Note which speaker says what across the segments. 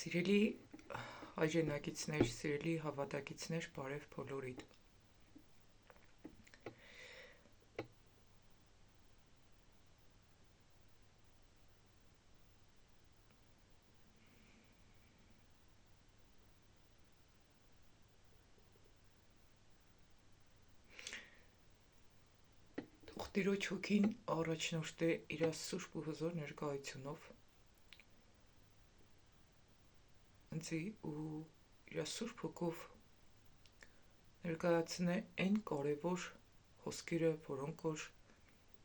Speaker 1: Սիրելի հայրենակիցներ, սիրելի հավատակիցներ, բարև բոլորիդ։ Թող Տիրոջ հոգին առաջնորդե իր սուրբ ու հզոր ներկայությունով ընձի ու իր սուրբ հոգով ներկայացնե այն կարևոր խոսքերը, որոնք որ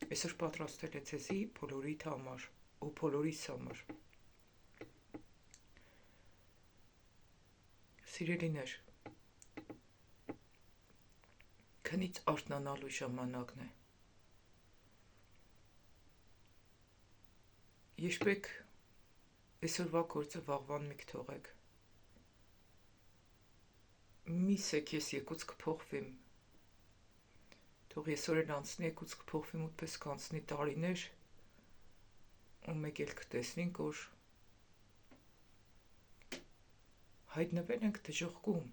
Speaker 1: այսօր պատրաստել է ձեզի բոլորիդ համար ու բոլորիս համար։ Սիրելիներ, քնից արթնանալու ժամանակն է։ Երբեք այսօրվա գործը վաղվան մի կթողեք։ Միսեք ես եկուց կփոխվեմ։ Թող այսօր էլ անցնի եկուց կփոխվեմ ուտպես կանցնի տարիներ ու մեկ էլ կտեսնենք, որ հայտնվել ենք դժոխքում։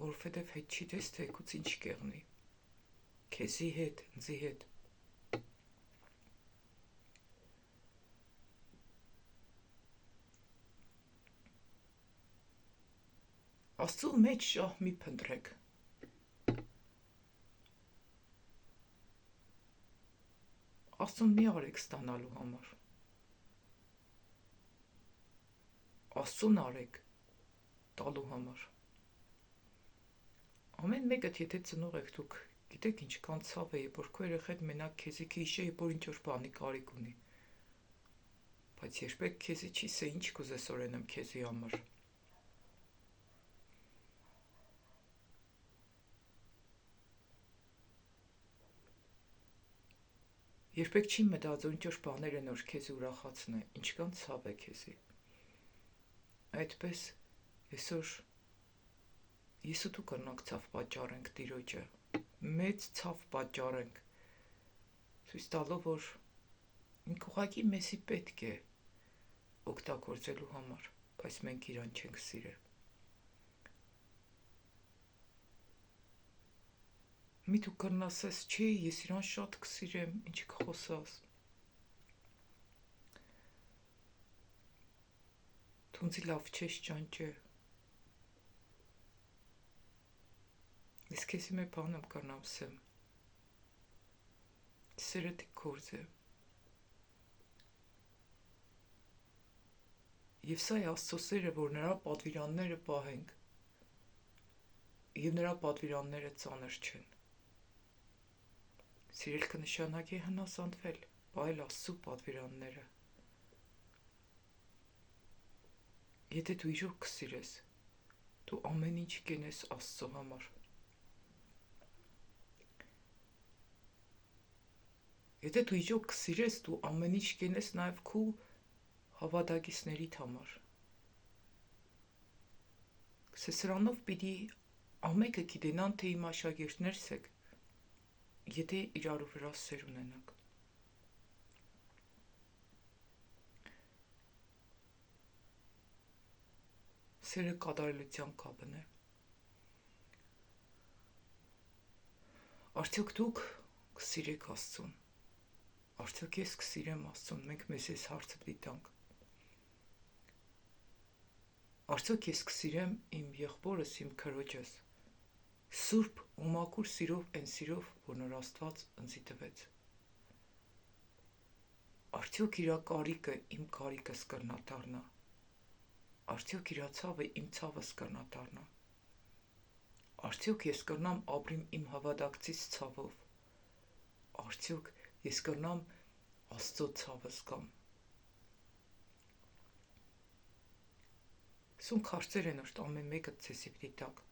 Speaker 1: Որովհետև հետ չի դես թե եկուց ինչ կեղնի։ Քեզի հետ, ինձի հետ։ Աստծու մեջ շահ մի փնտրեք։ Աստծուն մի արեք ստանալու համար։ Աստծուն արեք տալու համար։ Ամեն մեկդ եթե ծնող եք դուք գիտեք ինչքան ցավ է, երբ որ քո երեխան մենակ քեզի քիշե, երբ որ ինչ որ բանի կարիք ունի։ Բայց երբեք քեզի չի սե ինչ կուզես օրենեմ քեզի համար։ Երբեք չի մտածում ինչ որ բաներ են որ քեզի ուրախացնե, ինչքան ցավ է քեզի։ Այդպես այսօր ես ու դու կրնանք ցավ պատճառենք Տիրոջը, մեծ ցավ պատճառենք, ցույց տալով, որ ինք ուղղակի մեզի պետք է օգտագործելու համար, բայց մենք իրան չենք սիրել։ Մի դու կրնասես, չի, ես իրան շատ կսիրեմ, ինչ կխոսաս։ Դու ինձի լավ չես ճանճե։ Ես քեզի մի բան եմ կրնամ սեմ։ Սերը դի գործ է։ Եվ սա է Աստծո սերը, որ նրա պատվիրանները պահենք, և նրա պատվիրանները ծանր չեն։ Սիրել կնշանակի հնասանդվել, պահել Աստծո պատվիրանները։ Եթե դու իրոք կսիրես, դու ամեն ինչ կենես Աստծո համար։ Եթե դու իրոք կսիրես, դու ամեն ինչ կենես նաև քո հավատակիցներիդ համար։ Սրանով պիտի ամենքը գիտենան, թե իմ աշակերտներս եք, եթե իրարու վրա սեր ունենաք։ Սերը կատարելության կապն է։ Արդյոք դուք կսիրեք Աստծուն։ Արդյոք ես կսիրեմ Աստծուն, մենք մեզ այս հարցը պիտի տանք։ Արդյոք ես կսիրեմ իմ եղբորս, իմ քրոջս, սուրբ ու մաքուր սիրով, այն սիրով, որ նոր Աստված ինձի տվեց։ Արդյոք իրա կարիքը իմ կարիքս կրնա դառնա։ Արդյոք իրա ցավը իմ ցավս կրնա դառնա։ Արդյոք ես կրնամ ապրիմ իմ հավատակցից ցավով։ Արդյոք ես կրնամ Աստծո ցավը զգամ։ Սունք հարցեր են, որ ամեն մեկը ձեզի պիտի տակ։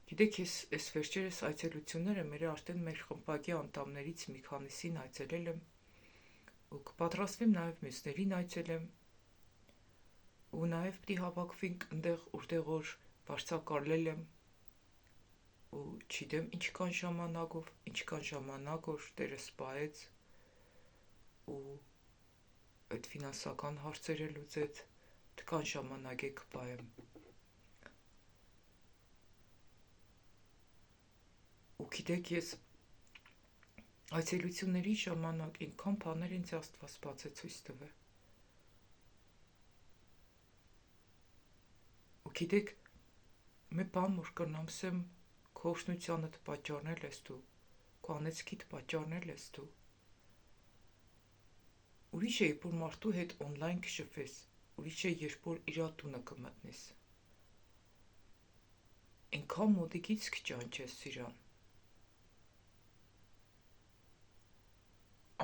Speaker 1: Գիտեք, ես այս վերջերս այցելությունները մեր արդեն մեր խմբակի անդամներից մի քանիսին այցելել եմ ու կպատրաստվեմ նաև մյուսներին այցելեմ ու նաև պիտի հավաքվենք այնտեղ, որտեղ որ վարձակալել եմ ու չգիտեմ ինչքան ժամանակ որ Տերը սպայեց ու այդ ֆինանսական հարցերը լուծեց, դքան ժամանակ է կպայեմ։ Ու գիտեք, ես այցելությունների ժամանակ ինքան բաներ ինձ Աստված բաց է ցույց տվել։ Ու գիտեք, մի բան որ կնամսեմ քո օգնությանդ պատճառնել ես դու, քո անեծքիդ պատճառնել ես դու։ Ուրիշ է, երբ որ մարդու հետ օնլայն կշփվես, ուրիշ է, երբ որ իր տունը կմտնես։ Ինքան մոտիկից կճանչես իրան։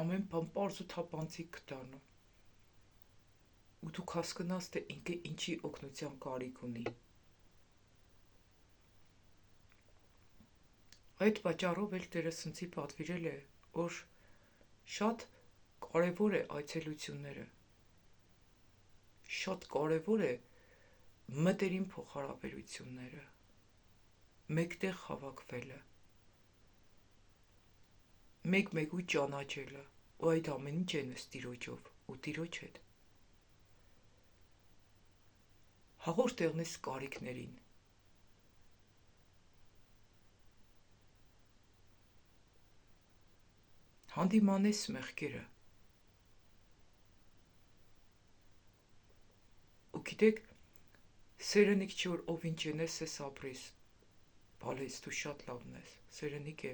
Speaker 1: Ամեն բան պարզ ու թափանցիկ կդառնա։ Ու դու հասկանաս, թե ինքը ինչի օգնության կարիք ունի։ Այդ պատճառով էլ Տերը ինձի պատվիրել է, որ շատ կարևոր է այցելությունները։ Շատ կարևոր է մտերիմ փոխհարաբերությունները, մեկտեղ հավաքվելը, մեկ-մեկու ճանաչելը, ու այդ ամեն ինչ ենես Տիրոջով ու Տիրոջ հետ։ Հաղորդ եղնես կարիքներին։ Հանդիմանես մեղքերը։ Ու գիտեք, սերենիք չի որ ով ինչ ենես ես ապրես, բալես դու շատ լավն ես, սերենիք է,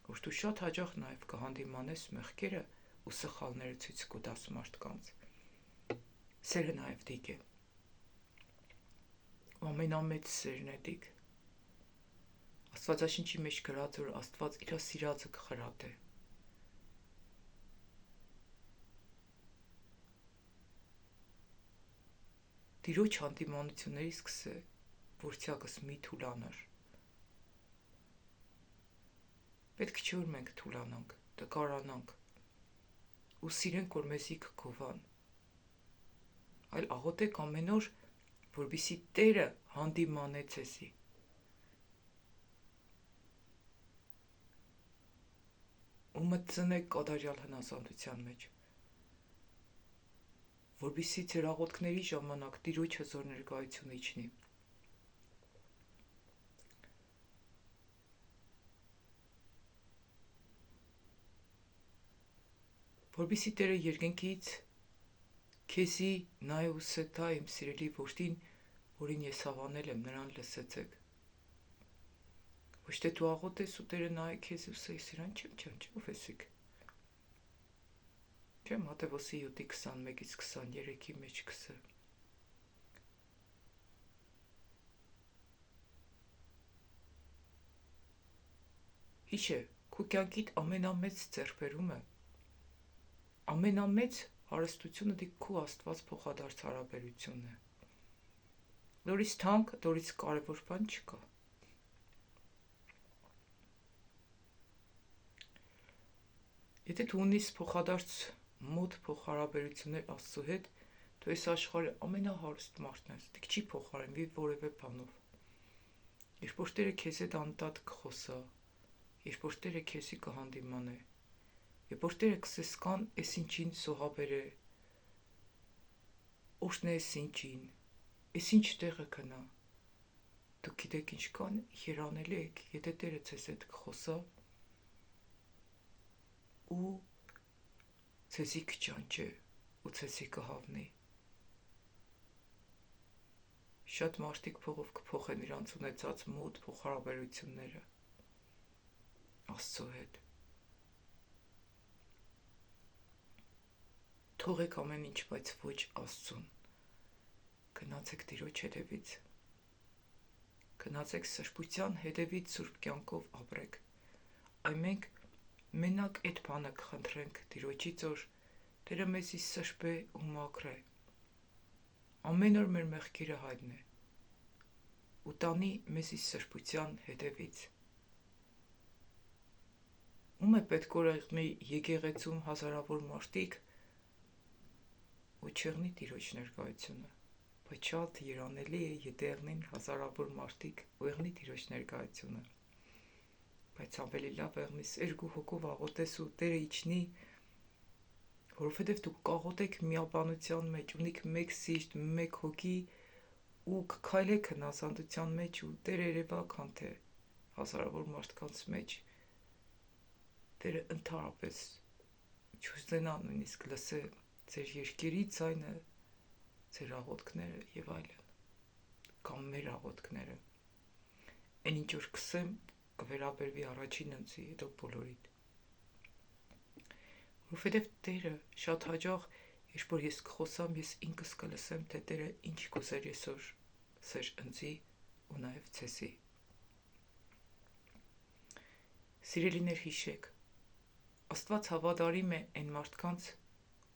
Speaker 1: որ դու շատ հաճախ նաև կհանդիմանես մեղքերը ու սխալները ցույց կտաս մարդկանց։ Սերը նաև դիկ է։ Ու ամենամեծ սերն է դիկ։ Աստվածաշնչի մեջ գրած որ Աստված իր սիրածը կխրատե։ Տիրոջ հանդիմանությունների սկսե, որ ցակս մի թուլանար։ Պետք չի որ մենք թուլանանք, տկարանանք ու սիրենք որ մեզի կգովան, այլ աղոթեք ամեն օր, որպեսզի Տերը հանդիմանե ցեզի։ Ու մտցնեք կատարյալ հնազանդության մեջ, որպեսզի ձեր աղոթքների ժամանակ Տիրոջ հզոր ներկայությունը իջնի։ Որպեսզի Տերը երկնքից քեզի նայ ու սթա իմ սիրելի որդին, որին ես հավանել եմ, նրան լսեցեք։ Ոչ թե դու աղոթես ու Տերը նայ քեզ ու ասի իրան չեմ ճանաչում, ով ես։ Չէ, Մատթեոս 7:21-ից 23-ի մեջ կսը։ Հիշե, քո կյանքիդ ամենամեծ ձեռքբերումը, ամենամեծ հարստությունը դի քո Աստված փոխադարձ հարաբերությունն է։ Դորից թանկ, դորից կարևոր բան չկա։ Եթե դու ունես փոխադարձ մոտ փոխհարաբերություններ Աստծո հետ, դու այս աշխարհի ամենահարուստ մարդն ես, դիք չի փոխարինվի որևէ բանով։ Երբ որ Տերը քեզ հետ անտատ կխոսա, երբ որ Տերը քեզի կհանդիմանե, երբ որ Տերը կսես կան էս ինչին սոհաբեր է, օշն է էս ինչին, էս ինչ տեղը կնա, դու գիտեք ինչքան երանելի եք, եթե Տերը ձեզ հետ կխոսա ու ցեզի կճանչե ու ցեզի կհավնի։ Շատ մարդիկ փողով կփոխեն իրանց ունեցած մոտ փոխհարաբերությունները Աստծո հետ։ Թողեք ամեն ինչ, բայց ոչ Աստծուն։ Գնացեք Տիրոջ հետևից։ Գնացեք սրբության հետևից, սուրբ կյանքով ապրեք։ Այ մենք մենակ այդ բանը կխնդրենք Տիրոջից, որ Տերը մեզի սրբե ու մաքրե։ Ամեն օր մեր մեղքերը հայտնե ու տանի մեզի սրբության հետևից։ Ում է պետք որ եղնի եկեղեցում հազարավոր մարդիկ ու չեղնի Տիրոջ ներկայությունը, բայց շատ երանելի է, եթե եղնին հազարավոր մարդիկ ու եղնի Տիրոջ ներկայությունը։ բայց ավելի լավ եղնես 2 հոգով աղոթես ու Տերը իջնի, որովհետև դուք կաղոթեք միաբանության մեջ, ունիք մեկ սիրտ, մեկ հոգի ու կքայլեք հնազանդության մեջ ու Տերը երևա քան թե հազարավոր մարդկանց մեջ Տերը ընդհանրապես չուզենա նույնիսկ լսել ձեր երկերի ձայնը, ձեր աղոթքները եւ այլն, կամ մեր աղոթքները։ Այն ինչ որ կսեմ կվերաբերվի առաջին ընձի, հետո բոլորիդ։ Որովհետև Տերը շատ հաճախ, երբ որ ես կխոսամ, ես ինքս կլսեմ, թե Տերը ինչ կուզեր այսօր սեր ընձի ու նաեւ ցեսի։ Սիրելիներ, հիշեք, Աստված հավատարիմ է այն մարդկանց,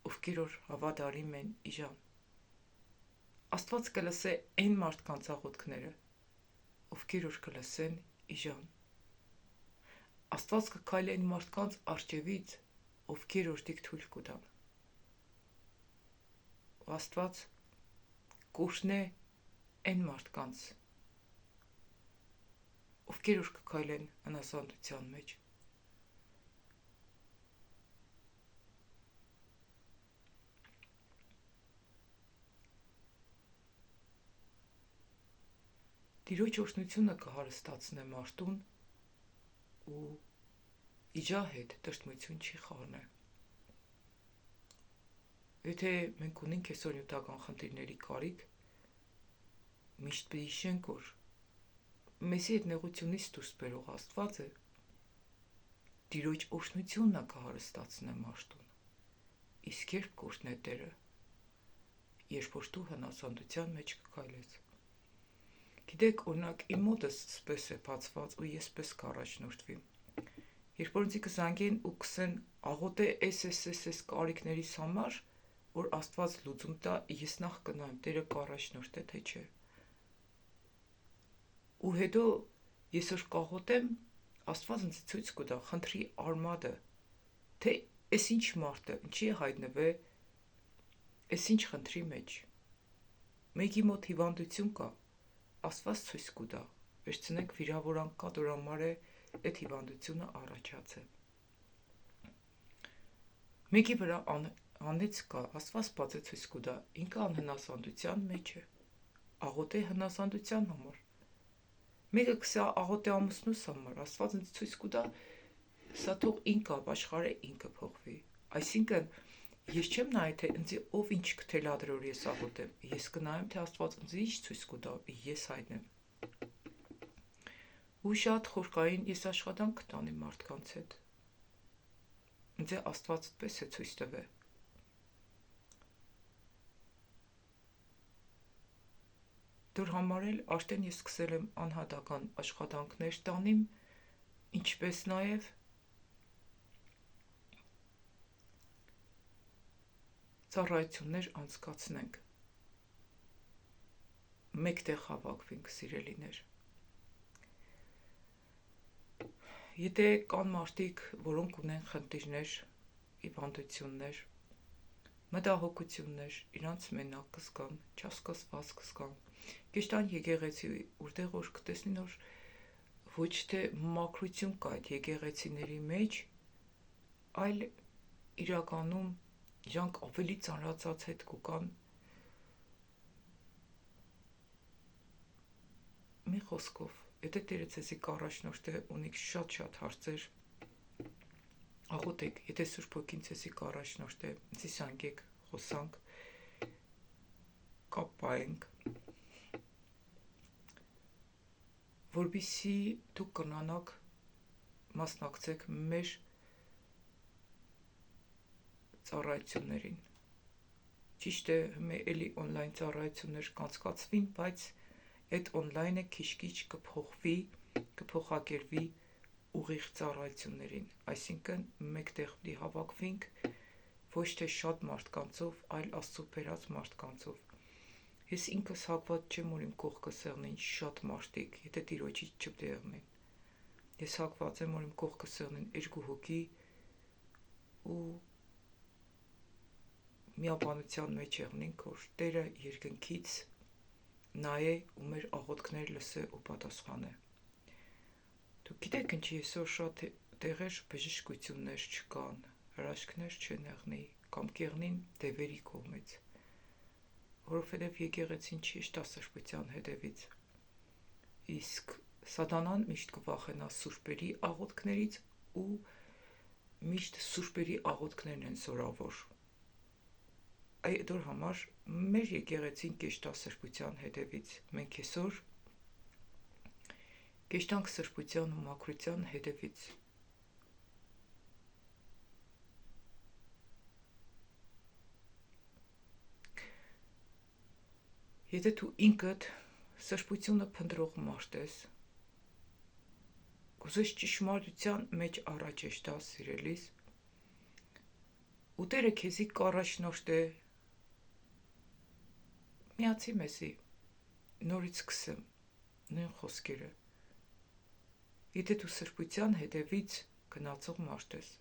Speaker 1: ովքեր որ հավատարիմ են Իժան։ Աստված կլսե այն մարդկանց աղոթքները, ովքեր որ կլսեն Իժան։ Աստված կքայլի այն մարդկանց արջևից, ովքեր որ դիք թույլ կտան։ Ու Աստված կօրհնե այն մարդկանց, ովքեր որ կքայլեն հնազանդության մեջ։ Տիրոջ օրհնությունը կհարստացնե մարդուն ու Իջա հետ տրտմություն չի խառնե։ Եթե մենք ունենք այսօր նյութական խնդիրների կարիք, միշտ պիտի հիշենք, որ մեզի այդ նեղությունից դուրս բերող Աստված է, Տիրոջ օրհնությունն է կհարստացնե մարդուն։ Իսկ երբ կօրհնե Տերը, երբ որ դու հնազանդության մեջ կքայլես։ Գիտեք, օրինակ, իմ մոտս սպես է բացված ու ես պես կառաջնորդվի։ Երբ որ ինձ կզանգեն ու կսեն աղոթե այս կարիքներիս համար, որ Աստված լուծում տա, ես նախ կնայեմ Տերը կառաջնորդ է թե չէ։ Ու հետո ես որ կաղոթեմ, Աստված ինձ ցույց կտա խնդրի արմատը, թե այս ինչ մարդը ինչի է հայտնվել, այս ինչ խնդրի մեջ։ Մեկի մոտ հիվանդություն կա, Աստված ցույց կտա, վերցնենք վիրավորանք կա, որ համար է այդ հիվանդությունը առաջացել։ Մեկի վրա անեց կա, Աստված բացե ցույց կտա, ինքը անհնազանդության մեջ է, աղոթե հնազանդության համար։ Մեկը կսա աղոթե ամուսնուս համար, Աստված ինձ ցույց կտա, սա թող ինքը ապաշխարե, ինքը փոխվի։ Այսինքն ես չեմ նայ թե ինձ ով ինչ կթելադրի որ ես աղոթեմ, ես կնայեմ թե Աստված ինձ ինչ ցույց կտա, ես հայտնեմ։ Ու շատ խորքային ես աշխատանք կտանի մարդկանց հետ։ Ինձ Աստված պես է ցույց տվել։ Դուր համարել արդեն ես սկսել եմ անհատական աշխատանքներ տանիմ, ինչպես նաև ծառայություններ անցկացնենք։ Մեկտեղ հավաքվենք, սիրելիներ։ Եթե կան մարդիկ, որոնք ունեն խնդիրներ, հիվանդություններ, մտահոգություններ, իրանց մենակ կզգան, չհասկացված կզգան, գեշտան եկեղեցի, որտեղ որ կտեսնին, որ ոչ թե մաքրություն կա այդ եկեղեցիների մեջ, այլ իրականում իրանք ավելի ծանրացած հետ կուկան։ Մի խոսքով, եթե Տերը ձեզի կառաջնորդ է, ունիք շատ հարցեր, աղոթեք, եթե Սուրբ Հոգին ձեզի կառաջնորդ է, ինձ զանգեք, խոսանք, կապ պահենք, որպեսզի դուք կնանաք մասնակցեք մեր ծառայություններին։ Ճիշտ է, էլի օնլայն ծառայություններ կանցկացվին, բայց այդ օնլայնը քիչ-քիչ կփոխվի, կփոխակերպվի ուղիղ ծառայություններին, այսինքն մեկտեղ պիտի հավաքվենք, ոչ թե շատ մարդկանցով, այլ Աստծո բերած մարդկանցով։ Ես ինքս հակված չեմ, որ իմ կողքս եղնեն շատ մարդիկ, եթե Տիրոջից չբդեղնեն։ Ես հակված եմ, որ իմ կողքս եղնեն 2 հոգի ու միաբանության մեջ եղնենք, որ Տերը երկնքից նայե ու մեր աղոթքներ լսե ու պատասխանե։ Դուք գիտեք ինչի այսօր շատ տեղեր բժշկություններ չկան, հրաշքներ չեն եղնի, կամ կեղնին դևերի կողմից, որովհետև եկեղեցին չի աշտասրբության հետևից, իսկ սատանան միշտ կվախենա սուրբերի աղոթքներից ու միշտ սուրբերի աղոթքներն են զորավոր։ Այդ օր համար մեր եկեղեցին կեշտասրբության հետևից, մենք այսօր կեշտանք սրբության ու մաքրության հետևից։ Եթե դու ինքդ սրբությունը փնտրող մարդ ես, կուզես ճշմարտության մեջ առաջ եշտալ սիրելիս, ու Տերը քեզի կառաջնորդ է, միացի մեզի, նորից սկսեմ, նույն խոսքերը, եթե դու սրբության հետևից գնացող մարդ ես։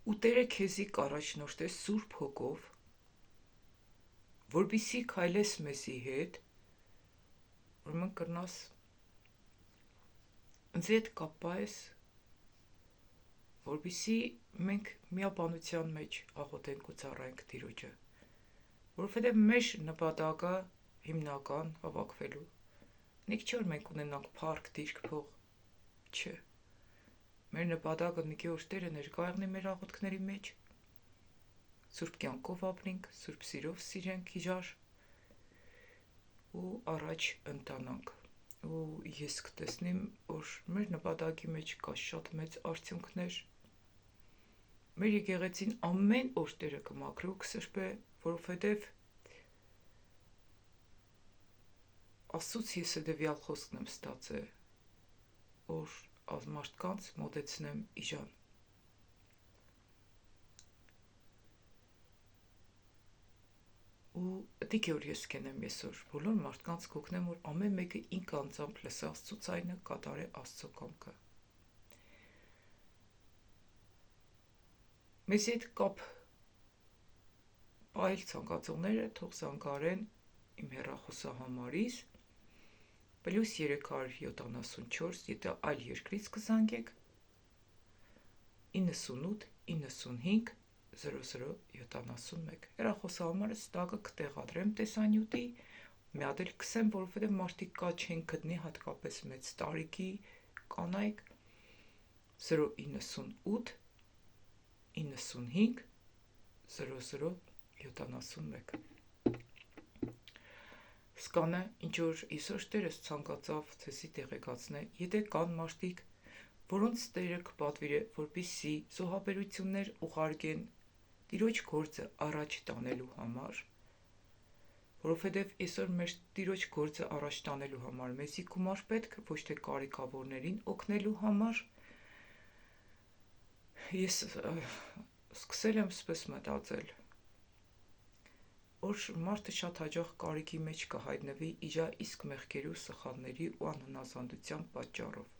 Speaker 1: Ու Տերը քեզի կառաջնորդ է Սուրբ Հոգով, որպեսզի քայլես մեզի հետ, ուրեմն կրնաս ինձ հետ կապ պահես, որպեսզի մենք միաբանության մեջ աղոթենք ու ծառայենք Տիրոջը, որովհետև մեր նպատակը հիմնական հավաքվելու, նիք չէ որ մենք ունենանք փառք, դիրք, փող, չէ։ Մեր նպատակը մի օր Տերը ներկա եղնի մեր աղոթքների մեջ, սուրբ կյանքով ապրենք, սուրբ սիրով սիրենք իրար ու առաջ ընտանանք։ Ու ես կտեսնեմ, որ մեր նպատակի մեջ կա շատ մեծ արդյունքներ։ Մեր եկեղեցին ամեն օր Տերը կմաքրի ու կսրբե, որովհետև Աստծուց ես հետևյալ խոսքն եմ ստացել, որ մարդկանց մոտեցնեմ իրան։ Ու դիք է որ ես կենեմ այսօր, բոլոր մարդկանց կօգնեմ, որ ամեն մեկը ինք անձամբ լսի Աստծո ձայնը, կատարի Աստծո կամքը։ Մեզ հետ կապ պահել ցանկացողները թող զանգարեն իմ հեռախոսահամարից +374, եթե այլ երկրից կզանգեք 98 95 0071 հեռախոսահամարը ստակը կտեղադրեմ տեսանյութի, մի հատ էլ կսեմ, որովհետև մարդիկ կա չեն գտնի, հատկապես մեծ տարիքի կանայք 098 95 0071 Սկանը ինչ որ այսօր Տերս ցանկացավ ցեսի տեղեկացնել, եթե կան մարդիկ, որոնց Տերը կպատվիրե, որպեսզի զոհաբերություններ ուղարկեն Տիրոջ գործը առաջ տանելու համար, որովհետև այսօր մեր Տիրոջ գործը առաջ տանելու համար մեզի գումար պետք, ոչ թե կարիքավորներին օգնելու համար, ես սկսել եմ սպես մտածել, որ մարդը շատ հաճախ կարիքի մեջ կհայտնվի իր իսկ մեղքերի ու սխալների ու անհնազանդության պատճառով։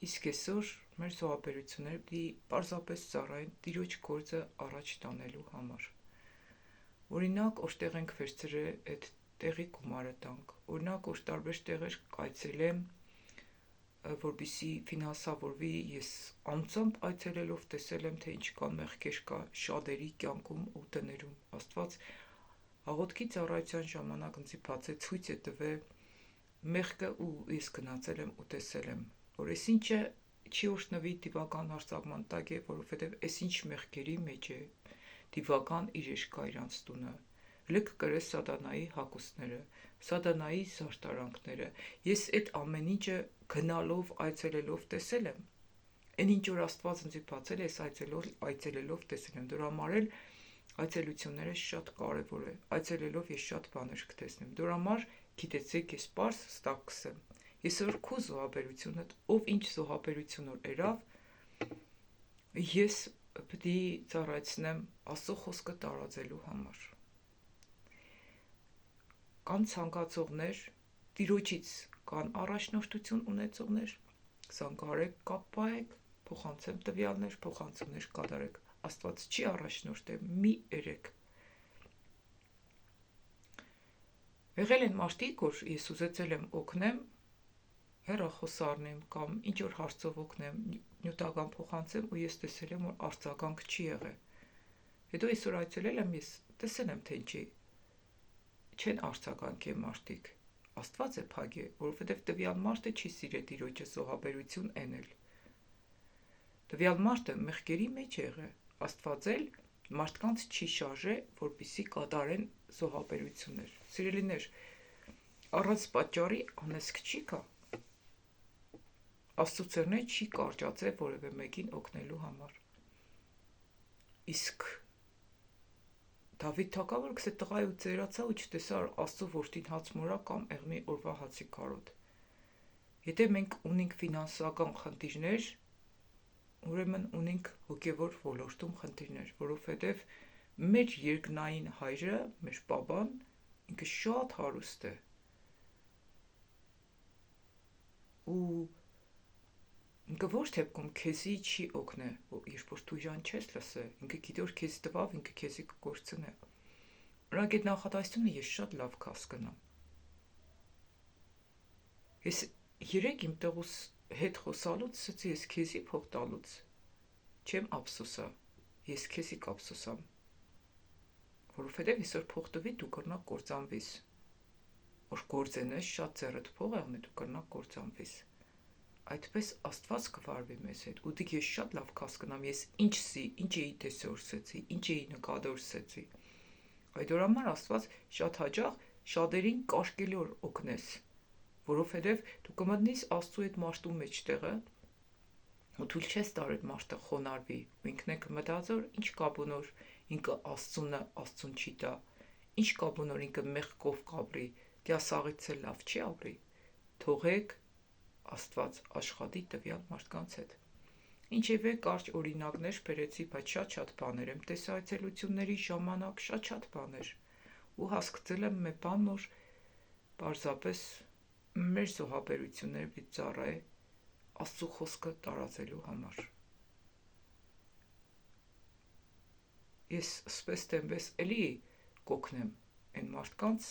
Speaker 1: Իսկ այսօր մեր զոհաբերությունները պիտի պարզապես ծառայեն Տիրոջ գործը առաջ տանելու համար։ Օրինակ, որտեղ ենք վերցրել այդ տեղի գումարը տանք, օրինակ, որ տարբեր տեղեր կայցելեմ, որպեսզի ֆինանսավորվի, ես անձամբ այցելելով տեսել եմ, թե ինչքան մեղքեր կա շատերի կյանքում ու տներում։ Աստված աղոթքի ծառայության ժամանակ ինձ բացե ցույց է տվել մեղքը ու ես գնացել եմ ու տեսել եմ, որ այսինչը չի օրհնվի դիվական հարձակման տակ է, որովհետև այսինչ մեղքերի մեջ է դիվական իրեր կա իրանց տունը, լք կրե սատանայի հակոստները, սատանայի զարդարանքները։ Ես այդ ամեն ինչը գնալով, այցելելով տեսել եմ։ Այն ինչ որ Աստված ինձ բացել է, այս այցելելով տեսել եմ։ Դրա համար էլ այցելությունները շատ կարևոր է։ Այցելելով ես շատ բաներ կտեսնեմ։ Դրա համար գիտեցեք, ես պարզ ստակ կսեմ։ Այսօր քո զոհաբերությունը, ով ինչ զոհաբերություն որ երավ, ես պիտի ծառայեցնեմ Աստծո խոսքը տարածելու համար։ Կան ցանկացողներ, Տիրոջից կան առաջնորդություն ունեցողներ, զանգարեք, կապ պահեք, փոխանցեմ տվյալներ, փոխանցումներ կատարեք։ Աստված չի առաջնորդել, մի երեք։ Եղել են մարդիկ, որ ես ուզեցել եմ օգնեմ, հեռախոս առնեմ կամ ինչ-որ հարցով օգնեմ, նյութական փոխանցեմ ու ես տեսել եմ, որ արձագանք չի եղել։ Հետո այսօր այցելել եմ, ես տեսել եմ, թե ինչի չեն արձագանքի մարդիկ։ Աստված է փագե, որովհետև տվյալ մարդը չի սիրել Տիրոջը զոհաբերություն էնել։ Տվյալ մարդը մեղքերի մեջ է եղել։ Աստված էլ մարդկանց չի շարժե, որպեսզի կատարեն զոհաբերություններ։ Սիրելիներ, առանց պատճառի անեծք չի կա։ Աստծո ցերնը չի կարճացել որևէ մեկին օգնելու համար։ Իսկ Դավիթ թագավորը գսե տղայու ծերացա ու չտեսա Աստծո որդին հաց մորա կամ եղմի օրվա հացի կարոտ։ Եթե մենք ունենք ֆինանսական խնդիրներ, ուրեմն ունենք հոգևոր ոլորտում խնդիրներ, որովհետև մեր երկնային հայրը, մեր պապան, ինքը շատ հարուստ է։ Ու ինքը ոչ թե քեզի չի օգնե, երբ որ դու իրան չես լսել, ինքը գիտի որ քեզ տվավ, ինքը քեզի կկործնե։ Օրինակ այդ նախադասությունը ես շատ լավ կհասկանամ։ Ես երեք իմ տղուս հետ խոսալուց ասեցի, ես քեզի փող տալուց չեմ ափսոսա, ես քեզի կափսոսամ, որովհետև այսօր փող տվի դու կրնակ կործանվիս, որ գործենես շատ ծերդ փող աղնի դու կրնակ կործանվիս։ Այդպես Աստված կվարվի մեզ հետ, ու դիք ես շատ լավ կհասկանամ, ես ինչ էի տեսորսեցի, ինչ էի նկատորսեցի։ Այդ օր համար Աստված շատ հաճախ շատերին կաշկելի որ օգնես, որովհետև դու կմտնես Աստծո այդ մարդու մեջտեղը ու թույլ չես տար այդ մարդը խոնարհվի, ու ինքն է կմտածոր, ինչ կապունոր ինքը Աստծունը Աստծուն չի տա, ինչ կապունոր ինքը մեղքով կապրի, դե ասաղից է լավ չի ապրի, թողեք Աստված աշխատի տվյալ մարդկանց հետ։ Ինչևէ կարճ օրինակներ բերեցի, բայց շատ բաներ եմ տեսա այցելությունների ժամանակ, շատ բաներ, ու հասկացել եմ մի բան, որ պարզապես մեր զոհաբերությունները պիտի ծառայե Աստծո խոսքը տարածելու համար։ Ես սպես տեմպես էլի կօգնեմ այն մարդկանց,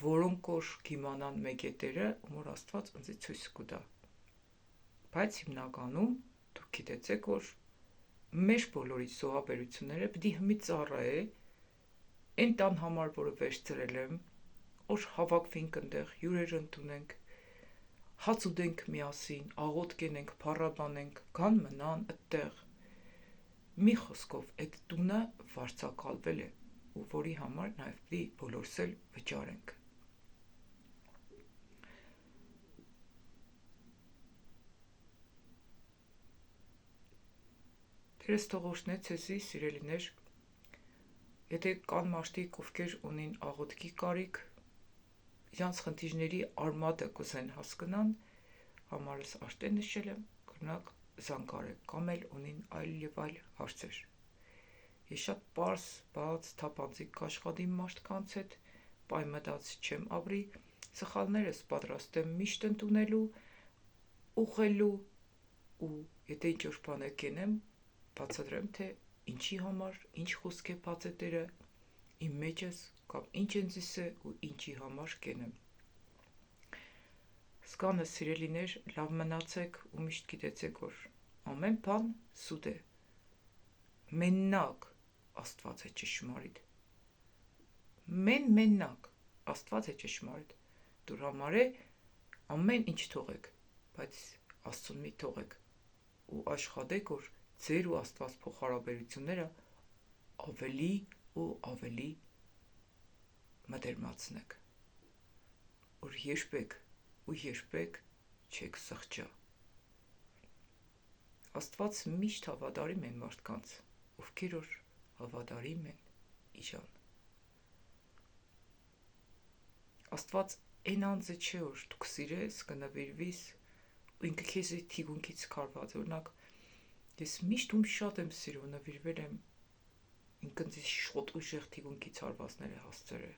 Speaker 1: որոնք որ կիմանան մեգետերը, որ Աստված ինձ ցույց կտա։ Բայց հիմնականում դուք գիտեցեք, որ մեր բոլորի զոհաբերությունները պիտի հիմի ծառայե այն տան համար, որը վերցրել եմ, որ հավաքվենք այնտեղ, հյուրեր ընդունենք, հաց ուտենք միասին, աղոթ կենենք, փառաբանենք, կան մնան այդտեղ։ Մի խոսքով, այդ տունը վարձակալվել է, ու որի համար նաև պիտի բոլորս էլ վճարենք։ Տերս թողոշնե ցեզի սիրելիներ, եթե կան մարդիկ, ովքեր ունին աղոթքի կարիք, իրանց խնդիրների արմատը կուզեն հասկանան, համարս արդեն նշել եմ, կրնակ զանգարեք, կամ էլ ունին այլ եւ այլ հարցեր։ Ես շատ պարզ, բաց, թափանցիկ կաշխատիմ մարդկանց հետ, պայմտած չեմ ապրի, սխալներս պատրաստ եմ միշտ ընդունելու, ուղղելու, ու եթե ինչ-որ բան կենեմ, բացատրեմ, թե ինչի համար, ինչ խոսք է բացետերը, իմ մեջս, կամ ինչ ինձիս է ու ինչի համար կենեմ։ Սկանը սիրելիներ, լավ մնացեք ու միշտ գիտեցեք, որ ամեն բան սուտ է։ Մենակ Աստված է ճշմարիտ։ Մենակ Աստված է ճշմարիտ։ Դուր համար է ամեն ինչ թողեք, բայց Աստծուն մի թողեք ու աշխատեք, որ ձեր ու Աստված փոխհարաբերությունները ավելի ու ավելի մտերմացնեք, որ երբեք չեք սղճա։ Աստված միշտ հավատարիմ են մարդկանց, ովքեր որ հավատարիմ են իրան։ Աստված այն անձը չէ, որ դուք սիրես, կնվիրվիս, ու ինքը քեզ թիգունքից քարված, օրինակ ես միշտ շատ եմ սիրում, նվիրվել եմ, ինքնից շատ ուժեղ թիգունքից հարվածներ է հասցրել։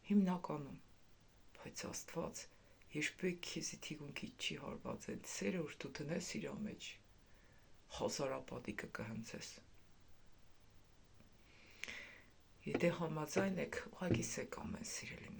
Speaker 1: Հիմնականում, բայց Աստված Երբեք քեզի թիգունքի չի հարված այդ սերը, որ դու տնես իրա մեջ, հազարապատիկը կհնձես։ Եթե համաձայն եք, ուղղակի սեք ամեն սիրելի